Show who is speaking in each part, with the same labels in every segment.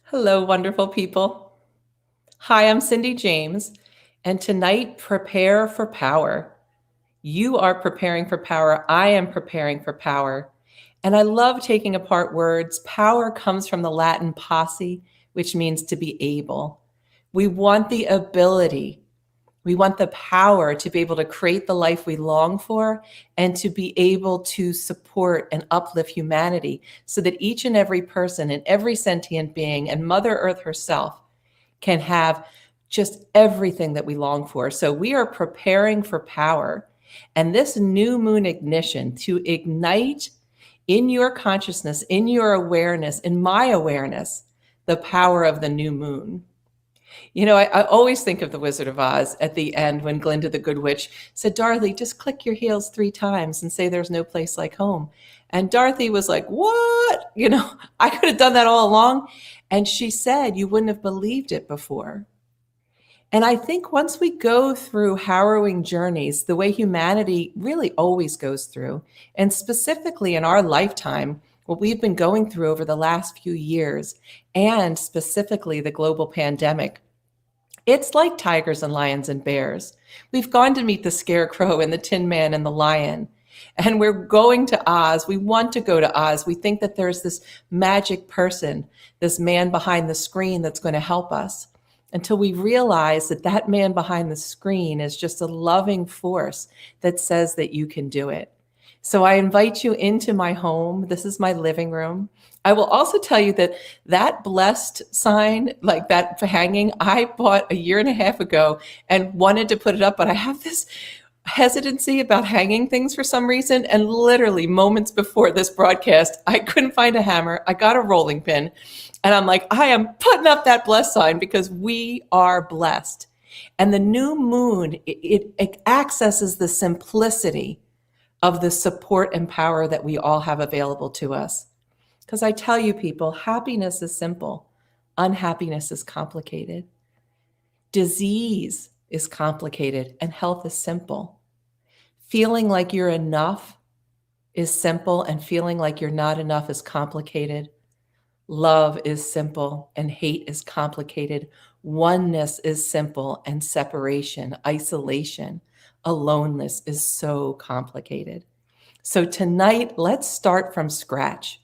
Speaker 1: Hello, wonderful people. Hi, I'm Cindy James, and tonight, prepare for power. You are preparing for power. I am preparing for power. And I love taking apart words. Power comes from the Latin posse, which means to be able. We want the ability, we want the power to be able to create the life we long for and to be able to support and uplift humanity so that each and every person and every sentient being and Mother Earth herself can have just everything that we long for. So we are preparing for power. And this new moon ignition to ignite in your consciousness, in your awareness, in my awareness, the power of the new moon. I always think of The Wizard of Oz at the end when Glinda the Good Witch said, Dorothy, just click your heels 3 times and say there's no place like home. And Dorothy was like, what? I could have done that all along. And she said, you wouldn't have believed it before. And I think once we go through harrowing journeys, the way humanity really always goes through, and specifically in our lifetime, what we've been going through over the last few years, and specifically the global pandemic, it's like tigers and lions and bears. We've gone to meet the scarecrow and the tin man and the lion. And we're going to Oz. We want to go to Oz. We think that there's this magic person, this man behind the screen that's going to help us, until we realize that that man behind the screen is just a loving force that says that you can do it. So I invite you into my home. This is my living room. I will also tell you that that blessed sign, like that hanging, I bought a year and a half ago and wanted to put it up, but I have this hesitancy about hanging things for some reason. And literally moments before this broadcast, I couldn't find a hammer. I got a rolling pin and I'm like, I am putting up that blessed sign because we are blessed. And the new moon, it accesses the simplicity of the support and power that we all have available to us. Because I tell you people, happiness is simple. Unhappiness is complicated. Disease is complicated and health is simple. Feeling like you're enough is simple and feeling like you're not enough is complicated. Love is simple and hate is complicated. Oneness is simple and separation, isolation, aloneness is so complicated. So tonight, let's start from scratch.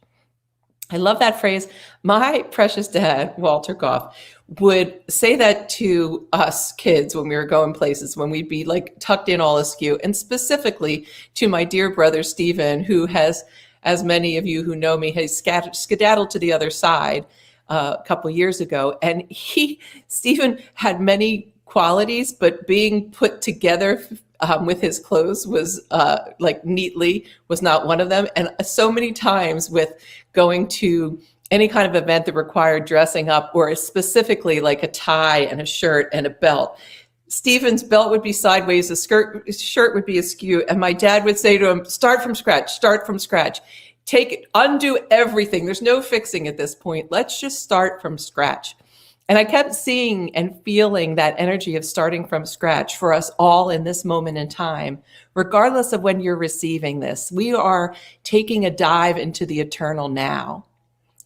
Speaker 1: I love that phrase. My precious dad, Walter Goff, would say that to us kids when we were going places, when we'd be like tucked in all askew, and specifically to my dear brother, Stephen, who has, as many of you who know me, has skedaddled to the other side a couple years ago. And Stephen had many qualities, but being put together with his clothes was like neatly was not one of them. And so many times with going to any kind of event that required dressing up, or specifically like a tie and a shirt and a belt, Stephen's belt would be sideways, his shirt would be askew, and my dad would say to him, start from scratch, undo everything. There's no fixing at this point. Let's just start from scratch. And I kept seeing and feeling that energy of starting from scratch for us all in this moment in time, regardless of when you're receiving this. We are taking a dive into the eternal now.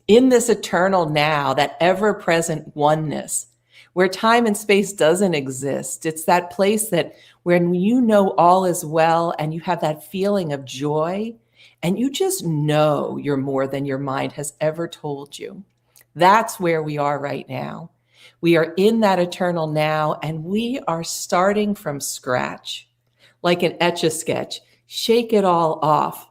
Speaker 1: In this eternal now, that ever-present oneness, where time and space doesn't exist. It's that place that when you know all is well and you have that feeling of joy and you just know you're more than your mind has ever told you. That's where we are right now. We are in that eternal now, and we are starting from scratch, like an Etch-a-Sketch. Shake it all off.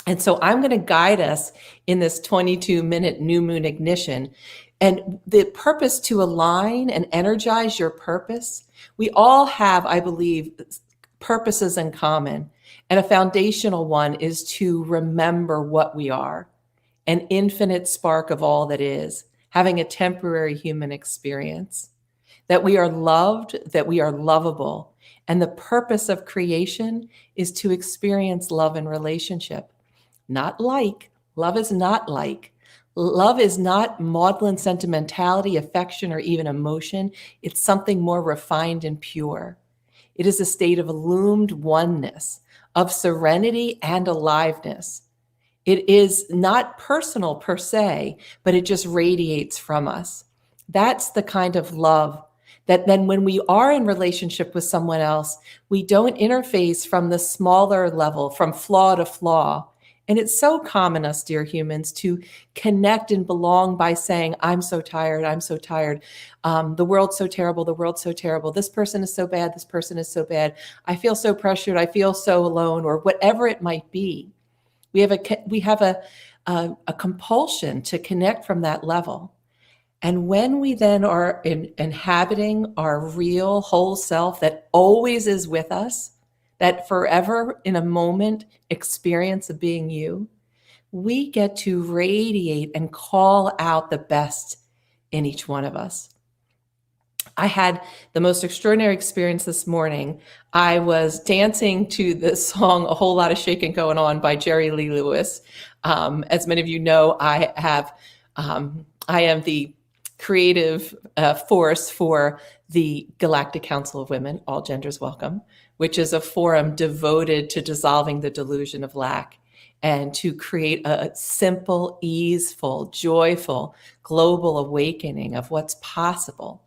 Speaker 1: And so I'm going to guide us in this 22-minute new moon ignition. And the purpose to align and energize your purpose. We all have, I believe, purposes in common. And a foundational one is to remember what we are. An infinite spark of all that is, having a temporary human experience, that we are loved, that we are lovable. And the purpose of creation is to experience love and relationship. Not like, love is not like. Love is not maudlin sentimentality, affection, or even emotion. It's something more refined and pure. It is a state of illumined oneness, of serenity and aliveness. It is not personal per se, but it just radiates from us. That's the kind of love that then when we are in relationship with someone else, we don't interface from the smaller level, from flaw to flaw. And it's so common, us dear humans, to connect and belong by saying, I'm so tired, I'm so tired. The world's so terrible, the world's so terrible. This person is so bad, this person is so bad. I feel so pressured, I feel so alone, or whatever it might be. We have a compulsion to connect from that level. And when we then are inhabiting our real whole self that always is with us, that forever in a moment experience of being you, we get to radiate and call out the best in each one of us. I had the most extraordinary experience this morning. I was dancing to the song A Whole Lot of Shaking Going On by Jerry Lee Lewis. As many of you know, I am the creative force for the Galactic Council of Women, All Genders Welcome, which is a forum devoted to dissolving the delusion of lack and to create a simple, easeful, joyful, global awakening of what's possible,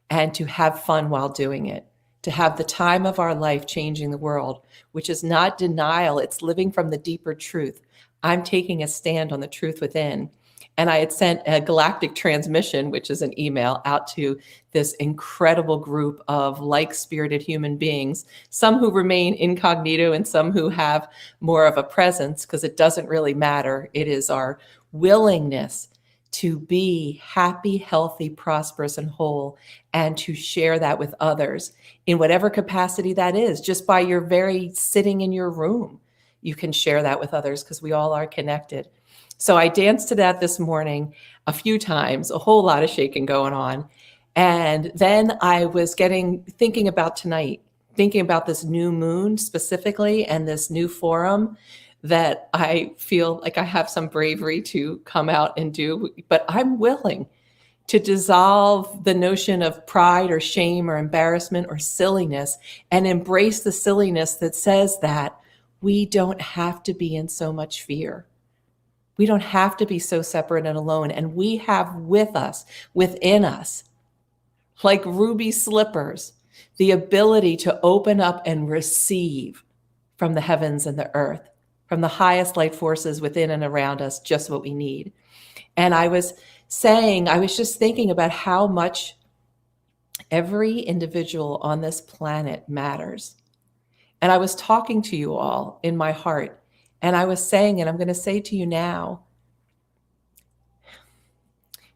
Speaker 1: and to have fun while doing it, to have the time of our life changing the world, which is not denial, it's living from the deeper truth. I'm taking a stand on the truth within. And I had sent a galactic transmission, which is an email, out to this incredible group of like-spirited human beings, some who remain incognito and some who have more of a presence, because it doesn't really matter. It is our willingness to be happy, healthy, prosperous, and whole, and to share that with others in whatever capacity that is. Just by your very sitting in your room, you can share that with others, because we all are connected. So I danced to that this morning a few times, a whole lot of shaking going on. And then I was thinking about tonight, thinking about this new moon specifically and this new forum that I feel like I have some bravery to come out and do, but I'm willing to dissolve the notion of pride or shame or embarrassment or silliness and embrace the silliness that says that we don't have to be in so much fear. We don't have to be so separate and alone. And we have with us, within us, like ruby slippers, the ability to open up and receive from the heavens and the earth, from the highest light forces within and around us, just what we need. And I was just thinking about how much every individual on this planet matters. And I was talking to you all in my heart. And I was saying, and I'm going to say to you now,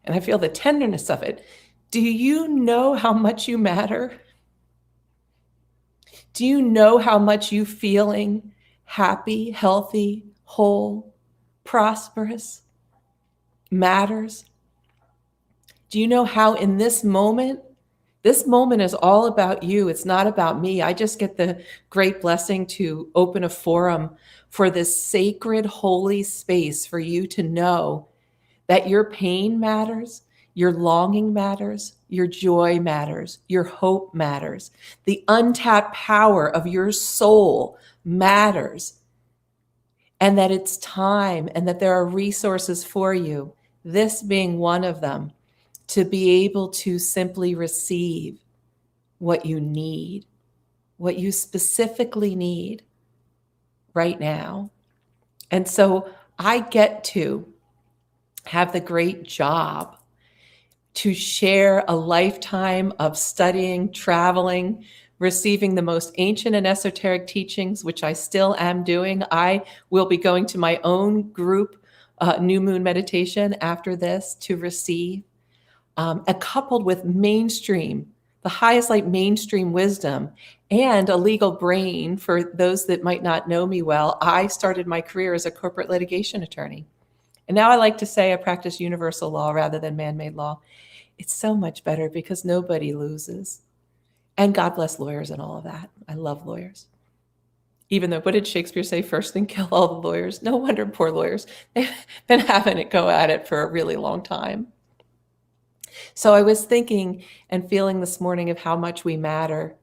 Speaker 1: and I feel the tenderness of it. Do you know how much you matter? Do you know how much you feeling happy, healthy, whole, prosperous matters? Do you know how in this moment is all about you. It's not about me. I just get the great blessing to open a forum for this sacred, holy space for you to know that your pain matters, your longing matters, your joy matters, your hope matters. The untapped power of your soul matters. And that it's time and that there are resources for you, this being one of them, to be able to simply receive what you need, what you specifically need right now. And so I get to have the great job to share a lifetime of studying, traveling, receiving the most ancient and esoteric teachings, which I still am doing. I will be going to my own group new moon meditation after this to receive. Coupled with mainstream, the highest light mainstream wisdom, and a legal brain. For those that might not know me well, I started my career as a corporate litigation attorney. And now I like to say I practice universal law rather than man-made law. It's so much better because nobody loses. And God bless lawyers and all of that. I love lawyers. Even though, what did Shakespeare say? First thing, kill all the lawyers. No wonder poor lawyers. They've been having it go at it for a really long time. So I was thinking and feeling this morning of how much we matter,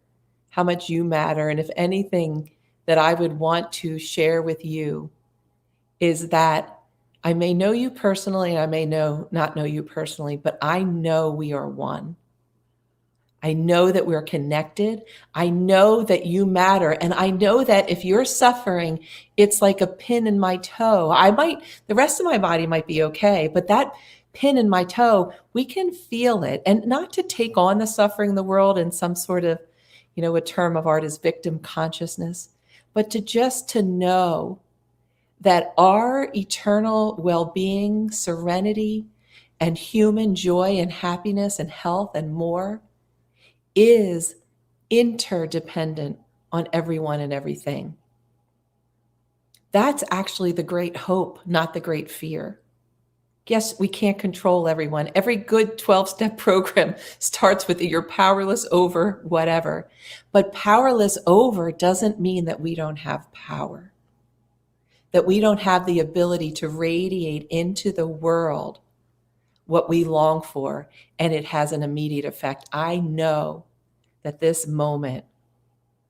Speaker 1: how much you matter. And if anything that I would want to share with you is that I may know you personally, and I may not know you personally, but I know we are one. I know that we're connected. I know that you matter. And I know that if you're suffering, it's like a pin in my toe. The rest of my body might be okay, but that pin in my toe, we can feel it. And not to take on the suffering in the world in some sort of, a term of art is victim consciousness, but to know that our eternal well-being, serenity, and human joy and happiness and health and more is interdependent on everyone and everything. That's actually the great hope, not the great fear. Yes, we can't control everyone. Every good 12-step program starts with you're powerless over whatever. But powerless over doesn't mean that we don't have power, that we don't have the ability to radiate into the world what we long for, and it has an immediate effect. I know that this moment,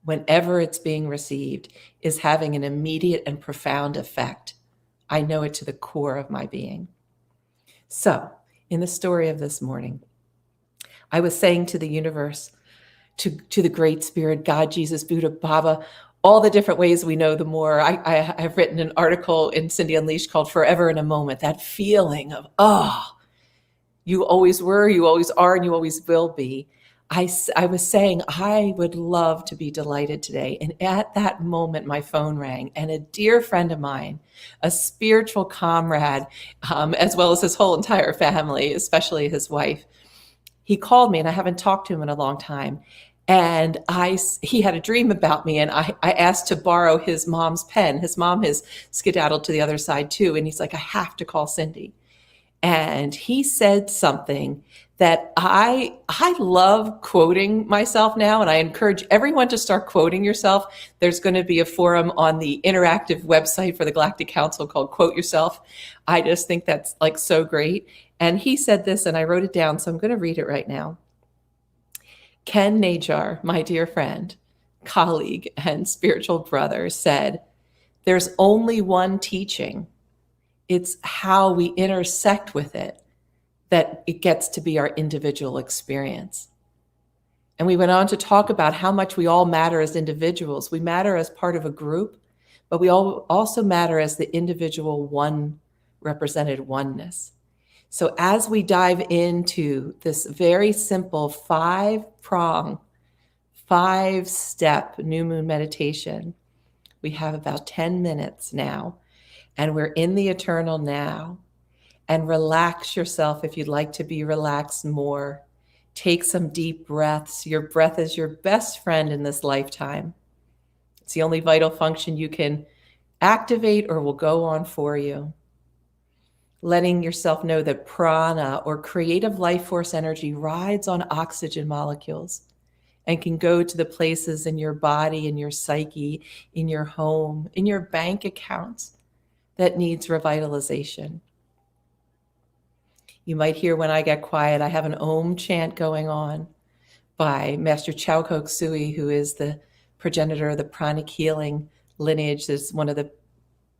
Speaker 1: whenever it's being received, is having an immediate and profound effect. I know it to the core of my being. So, in the story of this morning, I was saying to the universe, to the Great Spirit, God, Jesus, Buddha, Baba, all the different ways we know the more. I've written an article in Cindy Unleashed called Forever in a Moment, that feeling of, you always were, you always are, and you always will be. I was saying I would love to be delighted today. And at that moment, my phone rang, and a dear friend of mine, a spiritual comrade, as well as his whole entire family, especially his wife, he called me, and I haven't talked to him in a long time. And he had a dream about me, and I asked to borrow his mom's pen. His mom has skedaddled to the other side too. And he's like, I have to call Cindy. And he said something that I love quoting myself now, and I encourage everyone to start quoting yourself. There's going to be a forum on the interactive website for the Galactic Council called Quote Yourself. I just think that's like so great. And he said this, and I wrote it down, so I'm going to read it right now. Ken Najar, my dear friend, colleague, and spiritual brother, said, there's only one teaching. It's how we intersect with it that it gets to be our individual experience. And we went on to talk about how much we all matter as individuals. We matter as part of a group, but we all also matter as the individual one represented oneness. So as we dive into this very simple 5-prong, 5-step new moon meditation, we have about 10 minutes now. And we're in the eternal now. And relax yourself if you'd like to be relaxed more. Take some deep breaths. Your breath is your best friend in this lifetime. It's the only vital function you can activate or will go on for you. Letting yourself know that prana, or creative life force energy, rides on oxygen molecules and can go to the places in your body, in your psyche, in your home, in your bank accounts that needs revitalization. You might hear when I get quiet, I have an Om chant going on by Master Chow Kok Sui, who is the progenitor of the pranic healing lineage. That's one of the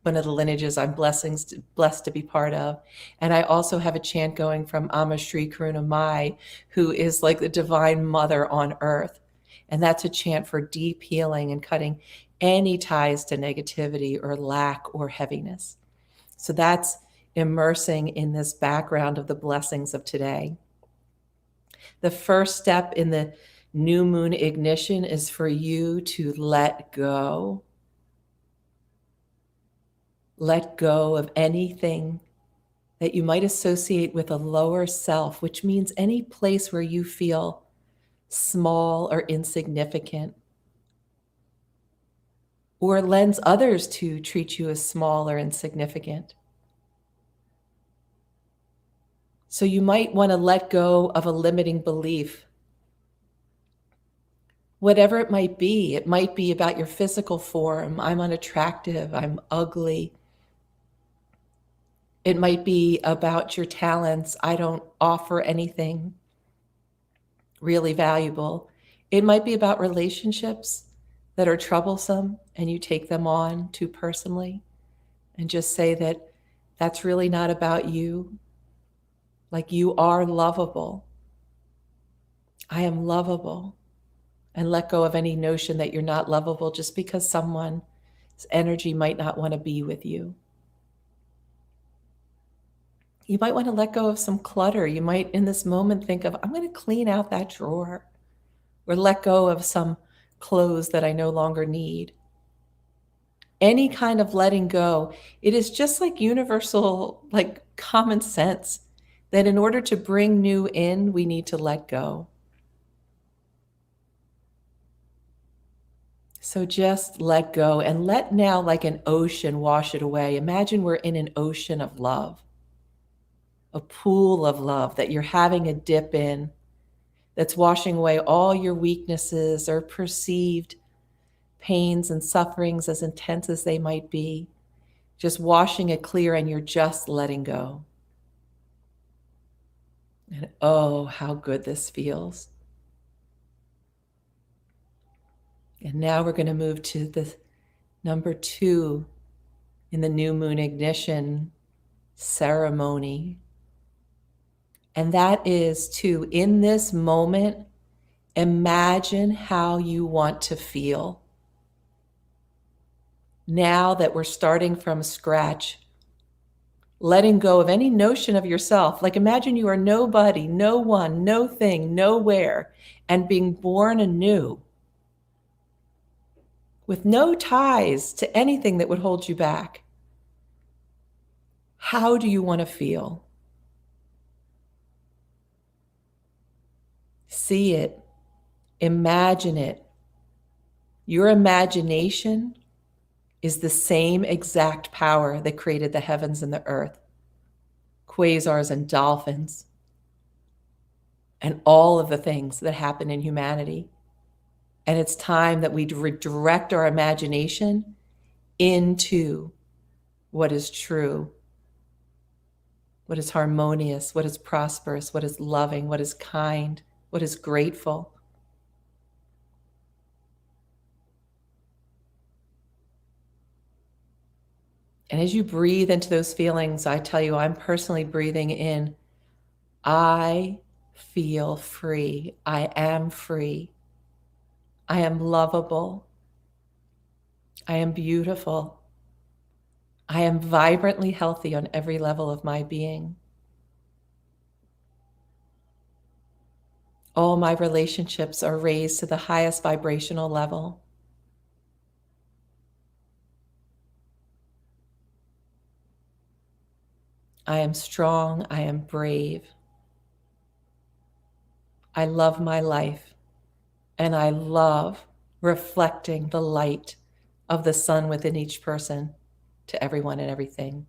Speaker 1: lineages I'm blessed to be part of. And I also have a chant going from Amma Shri Karuna Mai, who is like the divine mother on earth. And that's a chant for deep healing and cutting any ties to negativity or lack or heaviness. So that's immersing in this background of the blessings of today. The first step in the new moon ignition is for you to let go. Let go of anything that you might associate with a lower self, which means any place where you feel small or insignificant, or lends others to treat you as small or insignificant. So you might want to let go of a limiting belief. Whatever it might be about your physical form. I'm unattractive, I'm ugly. It might be about your talents. I don't offer anything really valuable. It might be about relationships that are troublesome and you take them on too personally, and just say that That's really not about you. Like, you are lovable. I am lovable. And let go of any notion that you're not lovable just because someone's energy might not want to be with you. You might want to let go of some clutter. You might, in this moment, think of, I'm going to clean out that drawer, or let go of some clothes that I no longer need. Any kind of letting go, it is just like universal, like common sense, that in order to bring new in, we need to let go. So just let go and let now, like an ocean, wash it away. Imagine we're in an ocean of love, a pool of love that you're having a dip in, that's washing away all your weaknesses or perceived pains and sufferings, as intense as they might be. Just washing it clear, and you're just letting go. And oh, how good this feels. And now we're going to move to the number 2 in the new moon ignition ceremony. And that is to, in this moment, imagine how you want to feel. Now that we're starting from scratch, letting go of any notion of yourself. Like, imagine you are nobody, no one, no thing, nowhere, and being born anew with no ties to anything that would hold you back. How do you want to feel? See it. Imagine it. Your imagination is the same exact power that created the heavens and the earth, quasars and dolphins, and all of the things that happen in humanity. And it's time that we redirect our imagination into what is true, what is harmonious, what is prosperous, what is loving, what is kind, what is grateful. And as you breathe into those feelings, I tell you, I'm personally breathing in, I feel free. I am free. I am lovable. I am beautiful. I am vibrantly healthy on every level of my being. All my relationships are raised to the highest vibrational level. I am strong. I am brave. I love my life, and I love reflecting the light of the sun within each person to everyone and everything.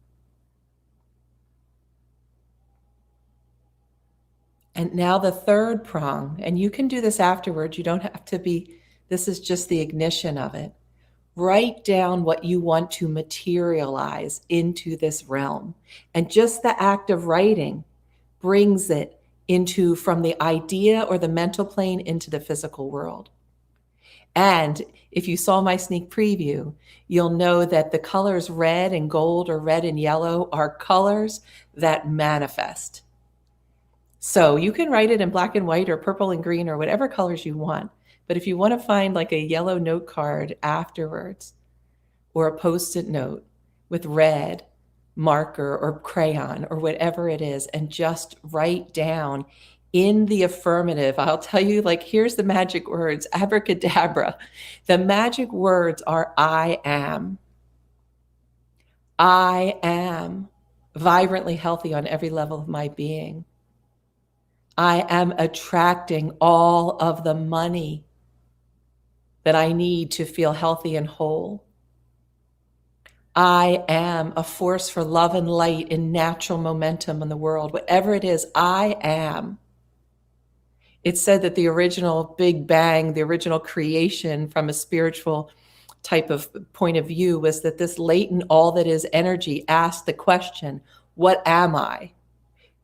Speaker 1: And now the third prong, and you can do this afterwards. You don't have to be, this is just the ignition of it. Write down what you want to materialize into this realm. And just the act of writing brings it into, from the idea or the mental plane into the physical world. And if you saw my sneak preview, you'll know that the colors red and gold or red and yellow are colors that manifest. So you can write it in black and white or purple and green or whatever colors you want. But if you want to find like a yellow note card afterwards, or a Post-it note with red marker or crayon or whatever it is, and just write down in the affirmative. I'll tell you, like, here's the magic words, abracadabra. The magic words are, I am. I am vibrantly healthy on every level of my being. I am attracting all of the money that I need to feel healthy and whole. I am a force for love and light in natural momentum in the world. Whatever it is, I am. It's said that the original Big Bang, the original creation from a spiritual type of point of view, was that this latent all that is energy asked the question, what am I?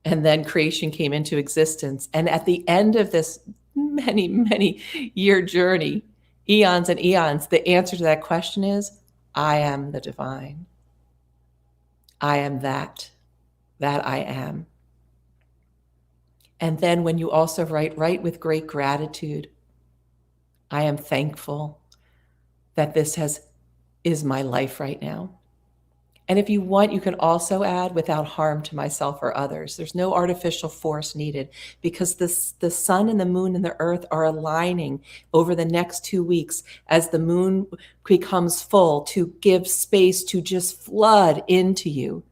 Speaker 1: And then creation came into existence. And at the end of this many, many year journey, eons and eons, the answer to that question is, I am the divine. I am that I am. And then when you also write with great gratitude, I am thankful that this is my life right now. And if you want, you can also add without harm to myself or others. There's no artificial force needed because the sun and the moon and the earth are aligning over the next 2 weeks as the moon becomes full to give space to just flood into you.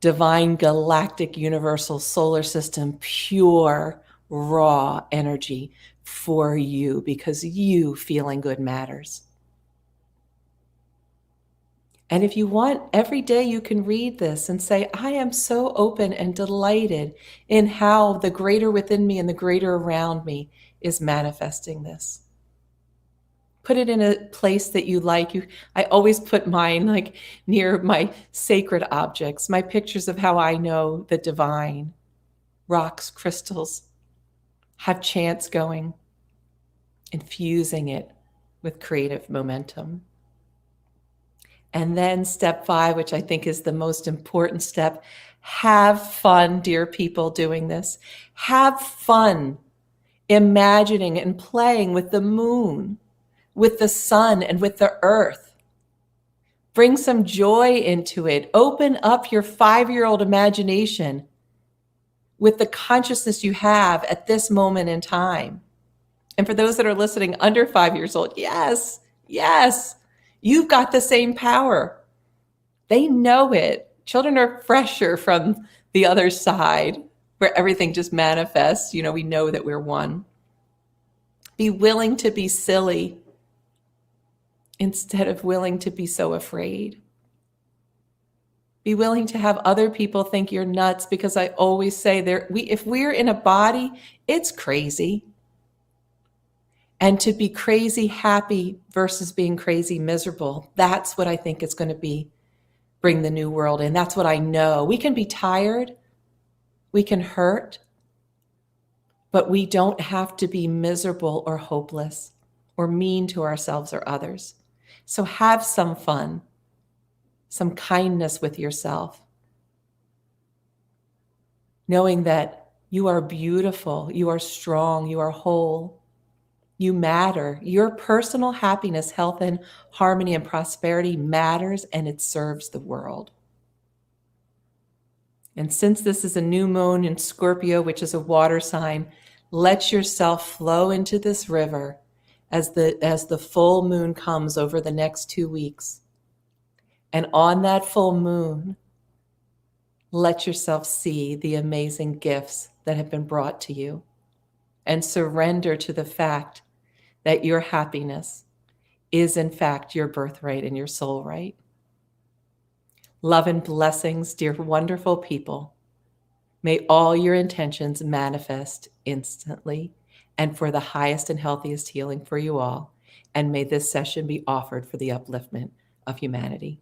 Speaker 1: Divine, galactic, universal, solar system, pure, raw energy for you because you feeling good matters. And if you want, every day you can read this and say, I am so open and delighted in how the greater within me and the greater around me is manifesting this. Put it in a place that you like. I always put mine like near my sacred objects, my pictures of how I know the divine, rocks, crystals, have chants going, infusing it with creative momentum. And then step 5, which I think is the most important step, have fun, dear people, doing this. Have fun imagining and playing with the moon, with the sun, and with the earth. Bring some joy into it. Open up your 5-year-old imagination with the consciousness you have at this moment in time. And for those that are listening under 5 years old, yes, you've got the same power. They know it. Children are fresher from the other side where everything just manifests. You know, we know that we're one. Be willing to be silly instead of willing to be so afraid. Be willing to have other people think you're nuts because I always say if we're in a body, it's crazy. And to be crazy happy versus being crazy miserable, that's what I think is going to bring the new world in. That's what I know. We can be tired, we can hurt, but we don't have to be miserable or hopeless or mean to ourselves or others. So have some fun, some kindness with yourself, knowing that you are beautiful, you are strong, you are whole. You matter. Your personal happiness, health, and harmony and prosperity matters, and it serves the world. And since this is a new moon in Scorpio, which is a water sign, let yourself flow into this river as the full moon comes over the next 2 weeks. And on that full moon, let yourself see the amazing gifts that have been brought to you and surrender to the fact that your happiness is in fact your birthright and your soul right. Love and blessings, dear wonderful people. May all your intentions manifest instantly and for the highest and healthiest healing for you all. And may this session be offered for the upliftment of humanity.